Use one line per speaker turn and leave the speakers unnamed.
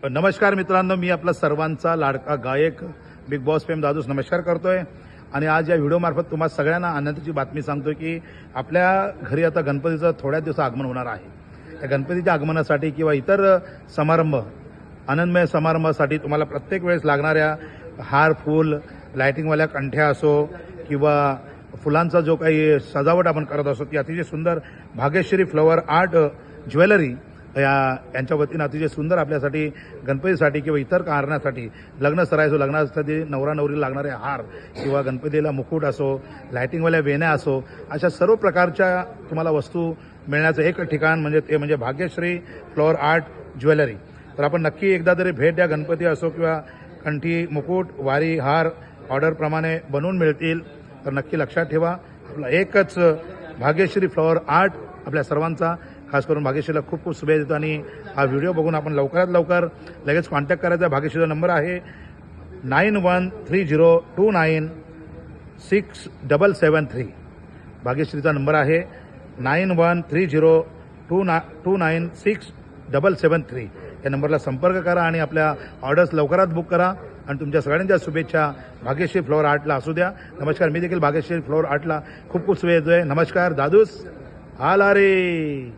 नमस्कार मित्रांनो, मी आपला सर्वांचा लाडका गायक बिग बॉस फेम दादूस नमस्कार करतोय आणि आज या व्हिडिओमार्फत तुम्हा सगळ्यांना आनंदाची बातमी सांगतोय की आपल्या घरी आता गणपतीचं थोड्या दिवस आगमन होणार आहे। त्या गणपतीच्या आगमनासाठी किंवा इतर समारंभ आनंदमय समारंभासाठी तुम्हाला प्रत्येक वेळेस लागणाऱ्या हार, फूल, लाइटिंगवाल्या कंठ्या असो किंवा फुलांचा जो काही सजावट आपण करत असतो ती अतिशय सुंदर भाग्यश्री फ्लॉवर आर्ट ज्वेलरी यांच्या वतीनं अतिशय सुंदर आपल्यासाठी गणपतीसाठी किंवा इतर कारणासाठी लग्न सराय असो, लग्नासाठी नवरा नवरीला लागणारे हार किंवा गणपतीला मुकुट असो, लाइटिंगवाल्या वेण्या असो, अशा सर्व प्रकारच्या तुम्हाला वस्तू मिळण्याचं एक ठिकाण म्हणजे भाग्यश्री फ्लॉवर आर्ट ज्वेलरी। तर आपण नक्की एकदा तरी भेट द्या। गणपती असो किंवा कंठी, मुकुट, वारी, हार ऑर्डरप्रमाणे बनवून मिळतील। तर नक्की लक्षात ठेवा, आपला एकच भाग्यश्री फ्लॉवर आर्ट आपल्या सर्वांचा, खास करून भाग्यश्रीला खूप खूप शुभेच्छा देतो। आणि हा व्हिडिओ बघून आपण लवकरात लवकर लगेच कॉन्टॅक्ट करायचा। भाग्यश्रीचा नंबर आहे 9130296773। भाग्यश्रीचा नंबर आहे 9130296773। या नंबरला संपर्क करा आणि आपल्या ऑर्डर्स लवकरात बुक करा आणि तुमच्या सगळ्यांच्या शुभेच्छा भाग्यश्री फ्लॉवर आर्टला असू द्या। नमस्कार, मी देखील भाग्यश्री फ्लॉवर आर्टला खूप खूप शुभेच्छा देतोय। नमस्कार, दादूस आला रे।